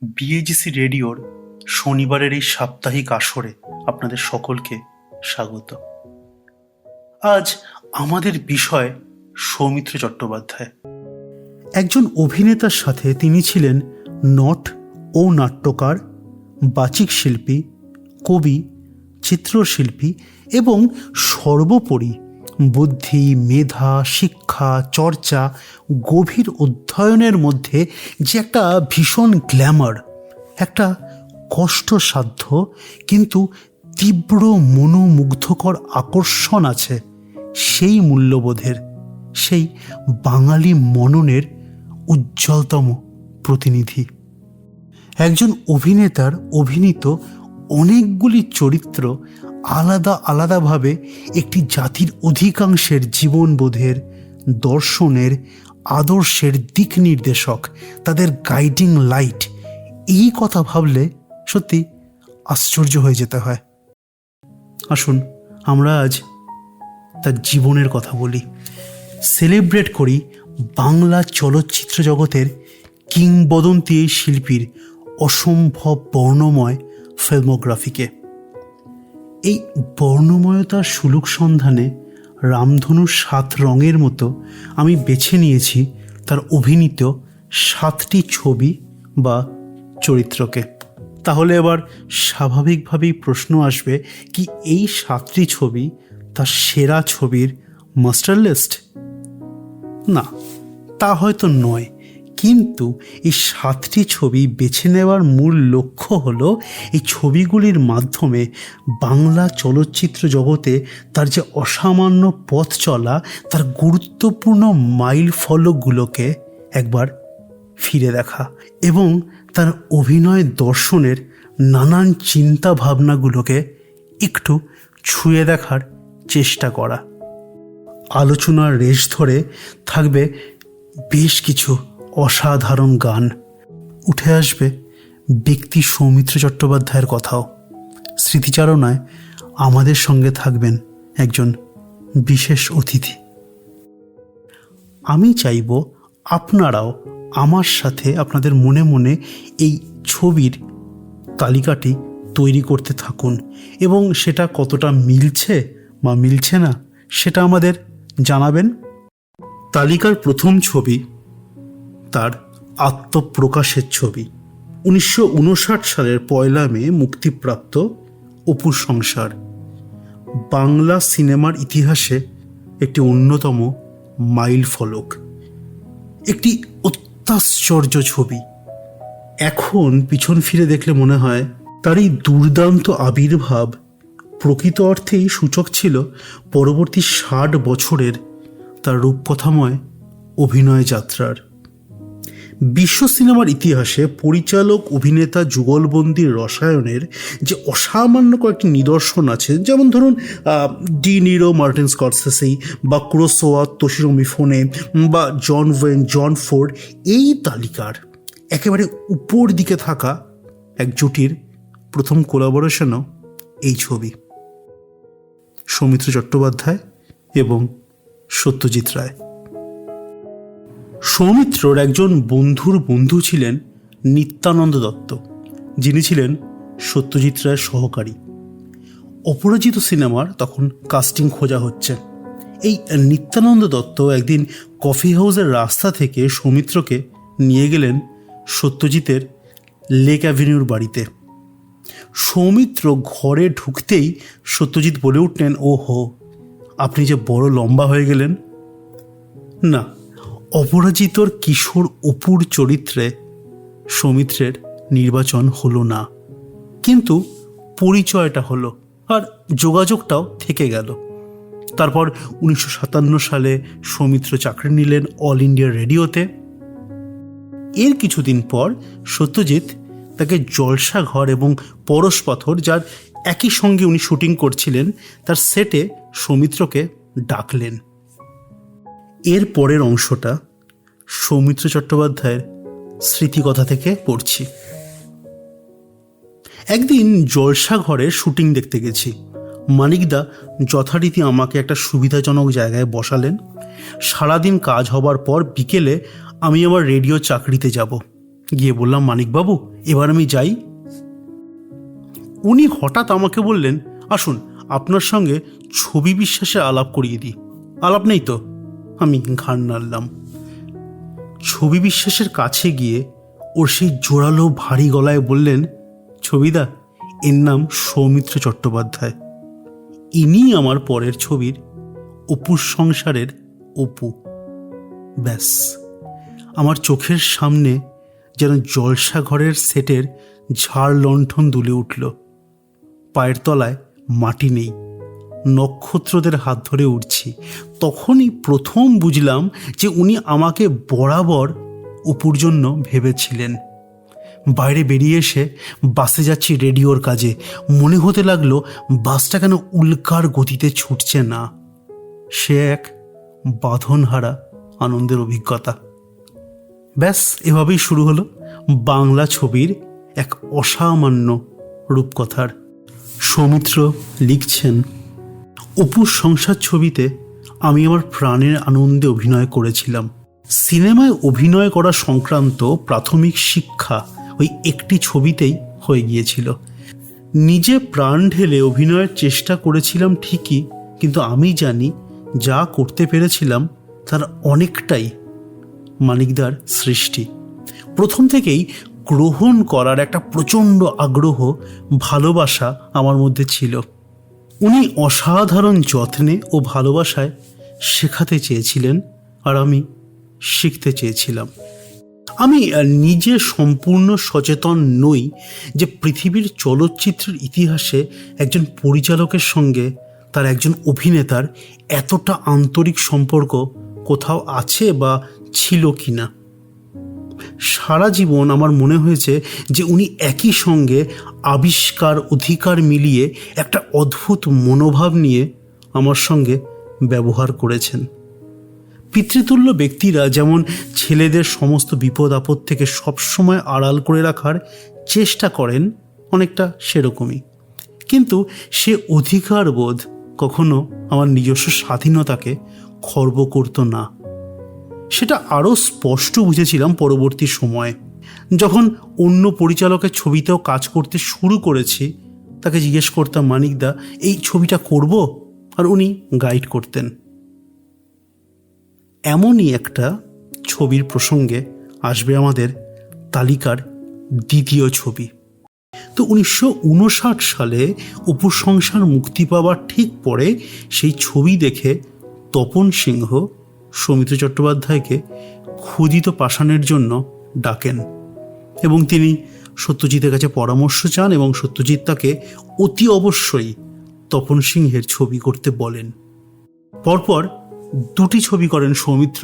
বিএজিসি রেডিওর শনিবারের এই সাপ্তাহিক আসরে আপনাদের সকলকে স্বাগত। আজ আমাদের বিষয় সৌমিত্র চট্টোপাধ্যায়। একজন অভিনেতার সাথে তিনি ছিলেন নট ও নাট্যকার, বাচিক শিল্পী, কবি, চিত্রশিল্পী এবং সর্বোপরি বুদ্ধি, মেধা, শিক্ষা, চর্চা, গভীর অধ্যয়নের মধ্যে যে একটা ভীষণ গ্ল্যামার, একটা কষ্টসাধ্য কিন্তু তীব্র মনোমুগ্ধকর আকর্ষণ আছে, সেই মূল্যবোধের, সেই বাঙালি মননের উজ্জ্বলতম প্রতিনিধি। একজন অভিনেতার অভিনীত অনেকগুলি চরিত্র আলাদা আলাদাভাবে একটি জাতির অধিকাংশের জীবনবোধের, দর্শনের, আদর্শের দিক নির্দেশক, তাদের গাইডিং লাইট। এই কথা ভাবলে সত্যি আশ্চর্য হয়ে যেতে হয়। আসুন আমরা আজ তার জীবনের কথা বলি, সেলিব্রেট করি বাংলা চলচ্চিত্র জগতের কিংবদন্তি এই শিল্পীর অসম্ভব বর্ণময় ফিল্মোগ্রাফিকে। এই বর্ণময়তার সুলুক সন্ধানে রামধনুর ৭ রঙের মতো আমি বেছে নিয়েছি তার অভিনীত ৭টি ছবি বা চরিত্রকে। তাহলে এবার স্বাভাবিকভাবেই প্রশ্ন আসবে, কি এই ৭টি ছবি তার সেরা ছবির মাস্টার লিস্ট? না, তা হয়তো নয়, কিন্তু এই ৭টি ছবি বেছে নেওয়ার মূল লক্ষ্য হলো এই ছবিগুলির মাধ্যমে বাংলা চলচ্চিত্র জগতে তার যে অসামান্য পথ চলা, তার গুরুত্বপূর্ণ মাইল ফলকগুলোকে একবার ফিরে দেখা এবং তার অভিনয় দর্শনের নানান চিন্তা ভাবনাগুলোকে একটু ছুঁয়ে দেখার চেষ্টা করা। আলোচনার রেশ ধরে থাকবে বেশ কিছু অসাধারণ গান, উঠে আসবে ব্যক্তি সৌমিত্র চট্টোপাধ্যায়ের কথাও। স্মৃতিচারণায় আমাদের সঙ্গে থাকবেন একজন বিশেষ অতিথি। আমি চাইব আপনারাও আমার সাথে আপনাদের মনে মনে এই ছবির তালিকাটি তৈরি করতে থাকুন এবং সেটা কতটা মিলছে বা মিলছে না সেটা আমাদের জানাবেন। তালিকার প্রথম ছবি তার আত্মপ্রকাশের ছবি, 1959 সালের 1 মে মুক্তিপ্রাপ্ত অপুর সংসার। বাংলা সিনেমার ইতিহাসে একটি অন্যতম মাইল ফলক, একটি অত্যাশ্চর্য ছবি। এখন পিছন ফিরে দেখলে মনে হয় তার এই দুর্দান্ত আবির্ভাব প্রকৃত অর্থেই সূচক ছিল পরবর্তী 60 বছরের তার রূপকথাময় অভিনয় যাত্রার। বিশ্ব সিনেমার ইতিহাসে পরিচালক অভিনেতা যুগলবন্দির রসায়নের যে অসামান্য কয়েকটি নিদর্শন আছে, যেমন ধরুন ডি নিরো, মার্টিন স্করসেসি, বা কুরোসাওয়া, তোশিরো মিফুনে, বা জন ওয়েন, জন ফোর্ড, এই তালিকার একেবারে উপর দিকে থাকা এক জুটির প্রথম কোলাবোরেশনও এই ছবি, সৌমিত্র চট্টোপাধ্যায় এবং সত্যজিৎ রায়। সৌমিত্রর একজন বন্ধুর বন্ধু ছিলেন নিত্যানন্দ দত্ত, যিনি ছিলেন সত্যজিৎ রায়ের সহকারী। অপরাজিত সিনেমার তখন কাস্টিং খোঁজা হচ্ছে। এই নিত্যানন্দ দত্ত একদিন কফি হাউসের রাস্তা থেকে সৌমিত্রকে নিয়ে গেলেন সত্যজিতের লেক অ্যাভিনিউর বাড়িতে। সৌমিত্র ঘরে ঢুকতেই সত্যজিৎ বলে উঠলেন, ও হো, আপনি যে বড় লম্বা হয়ে গেলেন। না, অপরাজিতর কিশোর অপুর চরিত্রে সৌমিত্রের নির্বাচন হলো না, কিন্তু পরিচয়টা হলো আর যোগাযোগটাও থেকে গেল। তারপর 1957 সালে সৌমিত্র চাকরি নিলেন অল ইন্ডিয়া রেডিওতে। এর কিছুদিন পর সত্যজিৎ তাকে জলসাঘর এবং পরশপথর, যার একই সঙ্গে উনি শুটিং করছিলেন, তার সেটে সৌমিত্রকে ডাকলেন। এর পরের অংশটা সৌমিত্র চট্টোপাধ্যায়ের স্মৃতিকথা থেকে পড়ছি। একদিন জলসাঘরে শুটিং দেখতে গেছি। মানিকদা যথারীতি আমাকে একটা সুবিধাজনক জায়গায় বসালেন। সারাদিন কাজ হবার পর বিকেলে আমি আমার রেডিও চাকরিতে যাব। গিয়ে বললাম, মানিকবাবু এবার আমি যাই? উনি হঠাৎ আমাকে বললেন, আসুন আপনার সঙ্গে ছবি বিশ্বাসে আলাপ করিয়ে দিই। আলাপ নেই তো? আমি ঘাড় নাড়লাম। ছবি বিশ্বাসের কাছে গিয়ে ওর সেই জোরালো ভারী গলায় বললেন, ছবিদা, এর নাম সৌমিত্র চট্টোপাধ্যায়। ইনি আমার পরের ছবির অপুর সংসারের অপু। ব্যাস, আমার চোখের সামনে যেন জলসাঘরের সেটের ঝাড় লণ্ঠন দুলে উঠল। পায়ের তলায় মাটি নেই, নক্ষত্রদের হাত ধরে উঠছি। তখনই প্রথম বুঝলাম যে উনি আমাকে বরাবর অপুর জন্য ভেবেছিলেন। বাইরে বেরিয়ে এসে বাসে যাচ্ছি রেডিওর কাজে। মনে হতে লাগলো বাসটা কেন উল্কার গতিতে ছুটছে না। সে এক বাঁধনহারা আনন্দের অভিজ্ঞতা। ব্যাস, এভাবেই শুরু হলো বাংলা ছবির এক অসামান্য রূপকথার। সৌমিত্র লিখছেন, অপুর সংসার ছবিতে আমি আমার প্রাণের আনন্দে অভিনয় করেছিলাম। সিনেমায় অভিনয় করা সংক্রান্ত প্রাথমিক শিক্ষা ওই একটি ছবিতেই হয়ে গিয়েছিল। নিজে প্রাণ ঢেলে অভিনয়ের চেষ্টা করেছিলাম ঠিকই, কিন্তু আমি জানি যা করতে পেরেছিলাম তার অনেকটাই মানিকদার সৃষ্টি। প্রথম থেকেই গ্রহণ করার একটা প্রচণ্ড আগ্রহ, ভালোবাসা আমার মধ্যে ছিল। উনি অসাধারণ যত্নে ও ভালোবাসায় শেখাতে চেয়েছিলেন, আর আমি শিখতে চেয়েছিলাম। আমি নিজে সম্পূর্ণ সচেতন নই যে পৃথিবীর চলচ্চিত্রের ইতিহাসে একজন পরিচালকের সঙ্গে তার একজন অভিনেতার এতটা আন্তরিক সম্পর্ক কোথাও আছে বা ছিল কি না। সারা জীবন আমার মনে হয়েছে যে উনি একই সঙ্গে আবিষ্কার, অধিকার মিলিয়ে একটা অদ্ভুত মনোভাব নিয়ে আমার সঙ্গে ব্যবহার করেছেন। পিতৃতুল্য ব্যক্তিরা যেমন ছেলেদের সমস্ত বিপদ আপদ থেকে সবসময় আড়াল করে রাখার চেষ্টা করেন, অনেকটা সেরকমই। কিন্তু সে অধিকার বোধ কখনো আমার নিজস্ব স্বাধীনতাকে খর্ব করত না। সেটা আরও স্পষ্ট বুঝেছিলাম পরবর্তী সময়ে, যখন অন্য পরিচালকের ছবিতেও কাজ করতে শুরু করেছি। তাকে জিজ্ঞেস করতাম, মানিকদা এই ছবিটা করব? আর উনি গাইড করতেন। এমনই একটা ছবির প্রসঙ্গে আসবে আমাদের তালিকার দ্বিতীয় ছবি। তো 1959 সালে অপুর সংসার মুক্তি পাওয়ার ঠিক পরে সেই ছবি দেখে তপন সিংহ সৌমিত্র চট্টোপাধ্যায়কে ক্ষুদিত পাষাণের জন্য ডাকেন এবং তিনি সত্যজিতের কাছে পরামর্শ চান এবং সত্যজিৎ তাকে অতি অবশ্যই তপন সিংহের ছবি করতে বলেন। পরপর দুটি ছবি করেন সৌমিত্র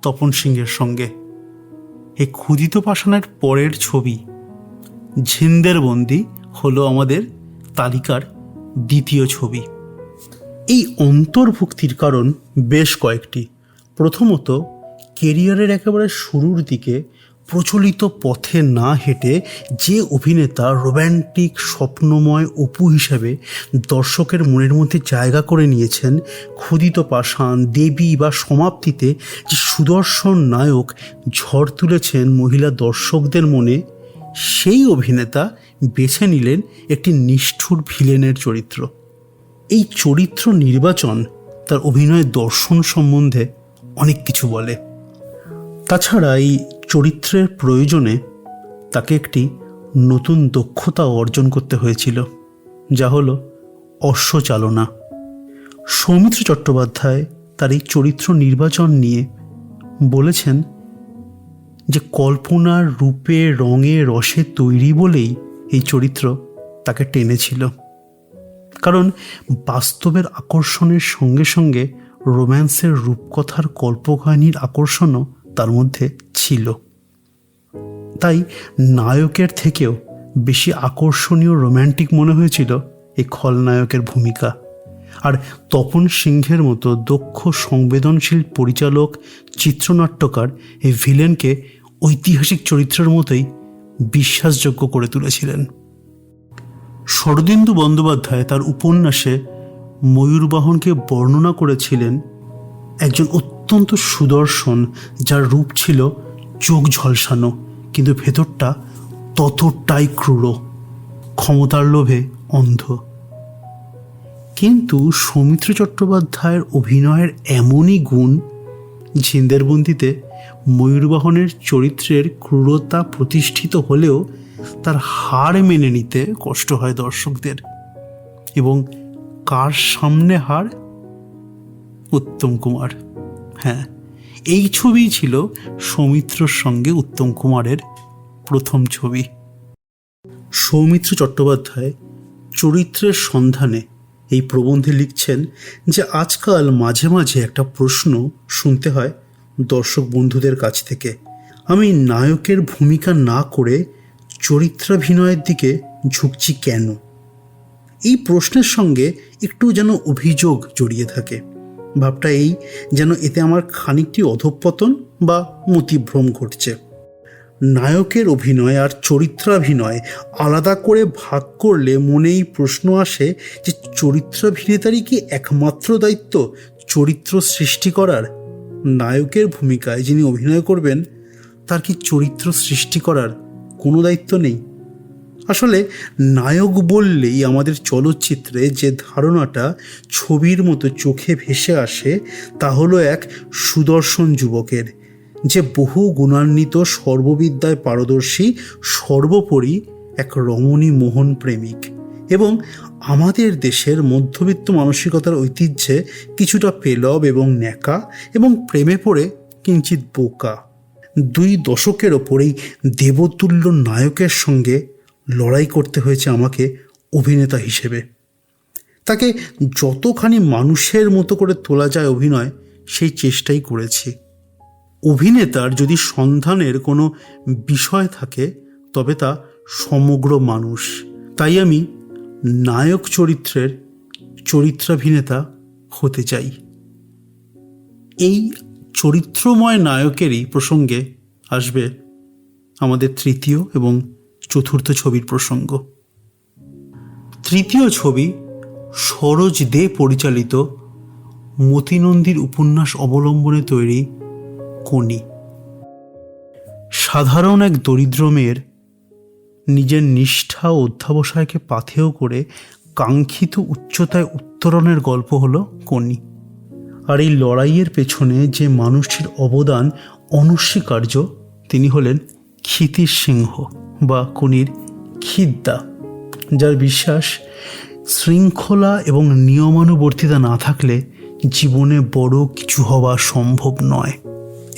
তপন সিংহের সঙ্গে। এই ক্ষুদিত পাষাণের পরের ছবি ঝিন্দের বন্দি হলো আমাদের তালিকার দ্বিতীয় ছবি। এই অন্তর্ভুক্তির কারণ বেশ কয়েকটি। প্রথমত, কেরিয়ারের একেবারে শুরুর দিকে প্রচলিত পথে না হেঁটে যে অভিনেতা রোম্যান্টিক স্বপ্নময় অপু হিসেবে দর্শকের মনের মধ্যে জায়গা করে নিয়েছেন, ক্ষুদিত পাষাণ, দেবী বা সমাপ্তিতে যে সুদর্শন নায়ক ঝড় তুলেছেন মহিলা দর্শকদের মনে, সেই অভিনেতা বেছে নিলেন একটি নিষ্ঠুর ভিলেনের চরিত্র। এই চরিত্র নির্বাচন তার অভিনয়ের দর্শন সম্বন্ধে অনেক কিছু বলে। তাছাড়া এই চরিত্রের প্রয়োজনে তাকে একটি নতুন দক্ষতা অর্জন করতে হয়েছিল, যা হলো অশ্বচালনা। সৌমিত্র চট্টোপাধ্যায় তার এই চরিত্র নির্বাচন নিয়ে বলেছেন যে কল্পনার রূপে, রঙে, রসে তৈরি বলেই এই চরিত্র তাকে টেনেছিল। কারণ বাস্তবের আকর্ষণের সঙ্গে সঙ্গে রোম্যান্সের রূপকথার কল্পকাহিনীর আকর্ষণও তার মধ্যে ছিল। তাই নায়কের থেকেও বেশি আকর্ষণীয় রোম্যান্টিক মনে হয়েছিল এই খলনায়কের ভূমিকা। আর তপন সিংহের মতো দক্ষ সংবেদনশীল পরিচালক, চিত্রনাট্যকার এই ভিলেনকে ঐতিহাসিক চরিত্রের মতোই বিশ্বাসযোগ্য করে তুলেছিলেন। শরদিন্দু বন্দ্যোপাধ্যায় তার উপন্যাসে ময়ূরবাহনকে বর্ণনা করেছিলেন একজন অত্যন্ত সুদর্শন, যার রূপ ছিল চোখ ঝলসানো, কিন্তু ভেতরটা ততটাই ক্রূর, ক্ষমতার লোভে অন্ধ। কিন্তু সৌমিত্র চট্টোপাধ্যায়ের অভিনয়ের এমনই গুণ, ঝিন্দেরবন্দিতে ময়ূরবাহনের চরিত্রের ক্রূরতা প্রতিষ্ঠিত হলেও তার হার মেনে নিতে কষ্ট হয় দর্শকদের। এবং কার সামনে হার? উত্তম কুমার। হ্যাঁ, এই ছবি ছিল সৌমিত্রর সঙ্গে উত্তম কুমারের প্রথম ছবি। সৌমিত্র চট্টোপাধ্যায় চরিত্রের সন্ধানে এই প্রবন্ধে লিখছেন যে আজকাল মাঝে মাঝে একটা প্রশ্ন শুনতে হয় দর্শক বন্ধুদের কাছ থেকে, আমি নায়কের ভূমিকা না করে চরিত্রাভিনয়ের দিকে ঝুঁকছি কেন? এই প্রশ্নের সঙ্গে একটু যেন অভিযোগ জড়িয়ে থাকে। ভাবটা এই যেন এতে আমার খানিকটি অধঃপতন বা মতিভ্রম ঘটছে। নায়কের অভিনয় আর চরিত্রাভিনয় আলাদা করে ভাগ করলে মনে এই প্রশ্ন আসে যে চরিত্রাভিনেতারই কি একমাত্র দায়িত্ব চরিত্র সৃষ্টি করার? নায়কের ভূমিকায় যিনি অভিনয় করবেন তার কি চরিত্র সৃষ্টি করার কোনো দায়িত্ব নেই? আসলে নায়ক বললেই আমাদের চলচ্চিত্রে যে ধারণাটা ছবির মতো চোখে ভেসে আসে তা হলো এক সুদর্শন যুবকের, যে বহু গুণান্বিত, সর্ববিদ্যায় পারদর্শী, সর্বোপরি এক রমণী মোহন প্রেমিক এবং আমাদের দেশের মধ্যবিত্ত মানসিকতার ঐতিহ্যে কিছুটা পেলব এবং ন্যাকা এবং প্রেমে পড়ে কিঞ্চিত বোকা। 2 দশকের ওপর এই দেবতুল্য নায়কের সঙ্গে লড়াই করতে হয়েছে আমাকে অভিনেতা হিসেবে। তাকে যতখানি মানুষের মতো করে তোলা যায় অভিনয়, সেই চেষ্টাই করেছি। অভিনেতার যদি সন্ধানের কোনো বিষয় থাকে তবে তা সমগ্র মানুষ। তাই আমি নায়ক চরিত্রের চরিত্রাভিনেতা হতে চাই। এই চরিত্রময় নায়কেরই প্রসঙ্গে আসবে আমাদের তৃতীয় এবং চতুর্থ ছবির প্রসঙ্গ। তৃতীয় ছবি সরোজ দে পরিচালিত মতিনন্দীর উপন্যাস অবলম্বনে তৈরি কোনি। সাধারণ এক দরিদ্র মেয়ের নিজের নিষ্ঠা ও অধ্যাবসায়কে পাথেয় করে কাঙ্ক্ষিত উচ্চতায় উত্তরণের গল্প হলো কোনি। আর এই লড়াইয়ের পেছনে যে মানুষটির অবদান অনস্বীকার্য, তিনি হলেন ক্ষিতিশ সিংহ বা কোনির খিদ্দা, যার বিশ্বাস শৃঙ্খলা এবং নিয়মানুবর্তিতা না থাকলে জীবনে বড় কিছু হওয়া সম্ভব নয়।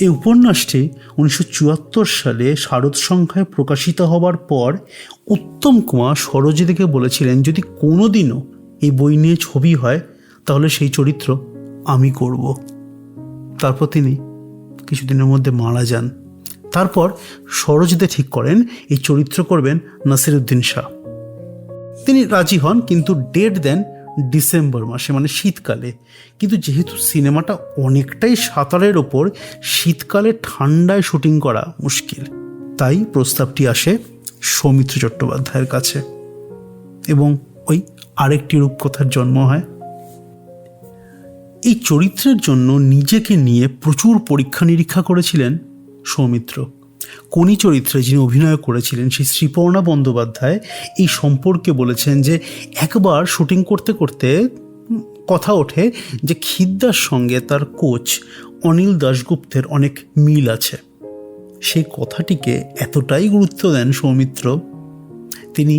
এই উপন্যাসটি 1974 সালে শারদ সংখ্যায় প্রকাশিত হবার পর উত্তম কুমার সরোজিনীকে বলেছিলেন, যদি কোনোদিনও এই বই নিয়ে ছবি হয় তাহলে সেই চরিত্র আমি করব। তারপর তিনি কিছুদিনের মধ্যে মারা যান। তারপর সরোজিনী ঠিক করেন এই চরিত্র করবেন নাসিরুদ্দিন শাহ। তিনি রাজি হন, কিন্তু ডেট দেন ডিসেম্বর মাসে, মানে শীতকালে। কিন্তু যেহেতু সিনেমাটা অনেকটাই সাঁতারের ওপর, শীতকালে ঠান্ডায় শুটিং করা মুশকিল, তাই প্রস্তাবটি আসে সৌমিত্র চট্টোপাধ্যায়ের কাছে এবং ওই আরেকটি রূপকথার জন্ম হয়। এই চরিত্রের জন্য নিজেকে নিয়ে প্রচুর পরীক্ষা নিরীক্ষা করেছিলেন সৌমিত্র। কোনি চরিত্রে যিনি অভিনয় করেছিলেন সেই শ্রীপর্ণা বন্দ্যোপাধ্যায় এই সম্পর্কে বলেছেন যে একবার শুটিং করতে করতে কথা ওঠে যে খিদ্দার সঙ্গে তার কোচ অনিল দাশগুপ্তের অনেক মিল আছে। সেই কথাটিকে এতটাই গুরুত্ব দেন সৌমিত্র, তিনি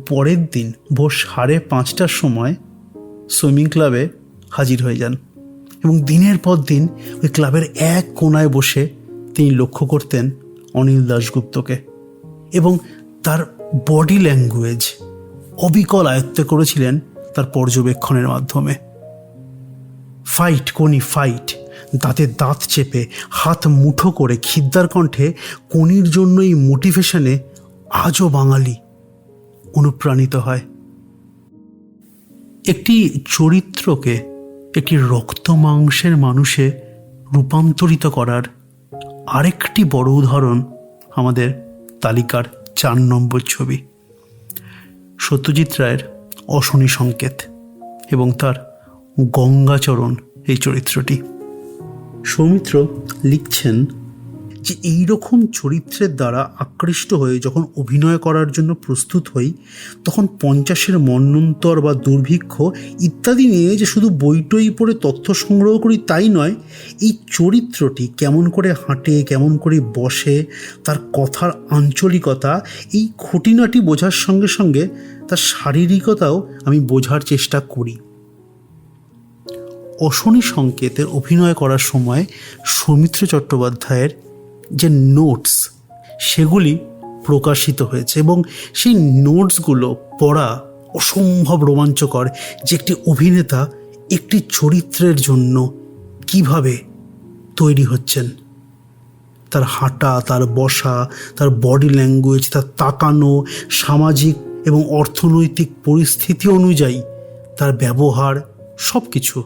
পরের দিন ভোর 5:30টার সময় সুইমিং ক্লাবে হাজির হয়ে যান এবং দিনের পর দিন ওই ক্লাবের এক কোনায় বসে তিনি লক্ষ্য করতেন অনিল দাশগুপ্তকে এবং তার বডি ল্যাঙ্গুয়েজ অবিকল আয়ত্তে করেছিলেন তার পর্যবেক্ষণের মাধ্যমে। ফাইট কোনি ফাইট, দাঁতে দাঁত চেপে হাত মুঠো করে খিদ্দার কণ্ঠে কোনির জন্য এই মোটিভেশনে আজও বাঙালি অনুপ্রাণিত হয়। একটি চরিত্রকে একটি রক্ত মাংসের মানুষে রূপান্তরিত করার আরেকটি বড় উদাহরণ আমাদের তালিকার 4 নম্বর ছবি, সত্যজিৎ রায়ের অশনি সংকেত এবং তার গঙ্গাচরণ এই চরিত্রটি। সৌমিত্র লিখছেন যে এই রকম চরিত্রের দ্বারা আকৃষ্ট হয়ে যখন অভিনয় করার জন্য প্রস্তুত হই, তখন 50-এর মন্বন্তর বা দুর্ভিক্ষ ইত্যাদি নিয়ে যে শুধু বইটই পড়ে তথ্য সংগ্রহ করি তাই নয়, এই চরিত্রটি কেমন করে হাঁটে, কেমন করে বসে, তার কথার আঞ্চলিকতা, এই খুঁটিনাটি বোঝার সঙ্গে সঙ্গে তার শারীরিকতাও আমি বোঝার চেষ্টা করি। অশনি সংকেতে অভিনয় করার সময় সৌমিত্র চট্টোপাধ্যায়ের যে নোটস সেগুলি প্রকাশিত হয়েছে এবং সেই নোটসগুলো পড়া অসম্ভব রোমাঞ্চকর, যে একটি অভিনেতা একটি চরিত্রের জন্য কিভাবে তৈরি হচ্ছেন। তার হাঁটা, তার বসা, তার বডি ল্যাঙ্গুয়েজ, তার তাকানো, সামাজিক এবং অর্থনৈতিক পরিস্থিতি অনুযায়ী তার ব্যবহার, সব কিছু।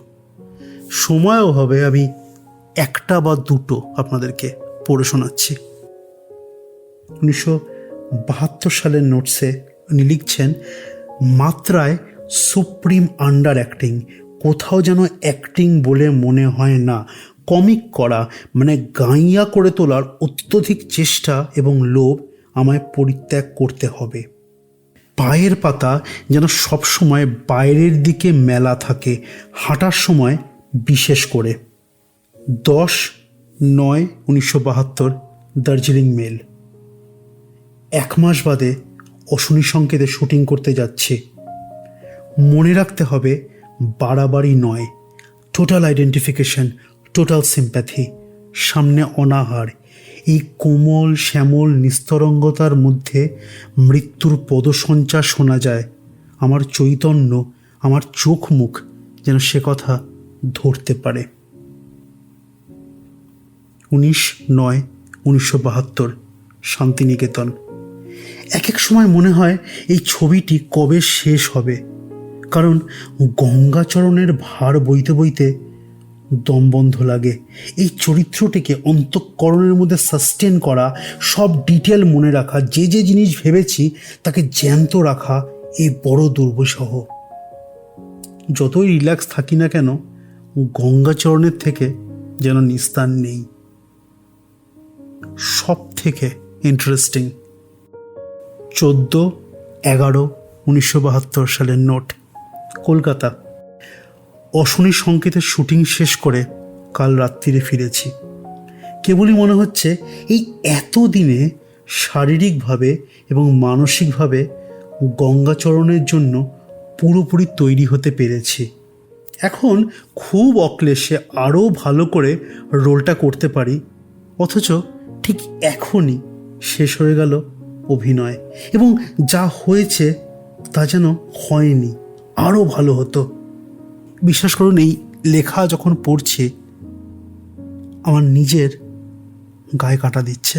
সময় অভাবে আমি একটা বা দুটো আপনাদেরকে পড়ে শোনাচ্ছি। 1972 সালের নোটসে উনি লিখছেন, মাত্রায় সুপ্রিম আন্ডার অ্যাক্টিং, কোথাও যেন অ্যাক্টিং বলে মনে হয় না, কমিক করা মানে গাইয়া করে তোলার অত্যধিক চেষ্টা এবং লোভ আমায় পরিত্যাগ করতে হবে। পায়ের পাতা যেন সবসময় বাইরের দিকে মেলা থাকে, হাঁটার সময় বিশেষ করে। 10/9/1972 দার্জিলিং মেল। 1 মাস বাদে অশনি সংকেতে শুটিং করতে যাচ্ছি। মনে রাখতে হবে বাড়াবাড়ি নয়, টোটাল আইডেন্টিফিকেশন, টোটাল সিম্প্যাথি। সামনে অনাহার, এই কোমল শ্যামল নিস্তরঙ্গতার মধ্যে মৃত্যুর পদসঞ্চার শোনা যায়। আমার চৈতন্য, আমার চোখ মুখ যেন সে কথা ধরতে পারে। 19/9/1972 শান্তিনিকেতন। এক এক সময় মনে হয় এই ছবিটি কবে শেষ হবে, কারণ গঙ্গাচরণের ভার বইতে বইতে দম বন্ধ লাগে। এই চরিত্রটিকে অন্তঃকরণের মধ্যে সাস্টেন করা, সব ডিটেল মনে রাখা, যে যে জিনিস ভেবেছি তাকে জ্যান্ত রাখা, এই বড় দুর্বিষহ। যতই রিল্যাক্স থাকি না কেন, গঙ্গাচরণের থেকে যেন নিস্তার নেই। সব থেকে ইন্টারেস্টিং 14/11/1972 সালের নোট, কলকাতা। অশনি সংকেতের শুটিং শেষ করে কাল রাত্রিরে ফিরেছি। কেবলই মনে হচ্ছে এই এতদিনে শারীরিকভাবে এবং মানসিকভাবে গঙ্গাচরণের জন্য পুরোপুরি তৈরি হতে পেরেছি। এখন খুব অক্লেশে আরও ভালো করে রোলটা করতে পারি, অথচ ঠিক এখনই শেষ হয়ে গেল অভিনয়, এবং যা হয়েছে তা যেন হয়নি, আরও ভালো হতো। বিশ্বাস করুন, এই লেখা যখন পড়ছি আমার নিজের গায়ে কাঁটা দিচ্ছে।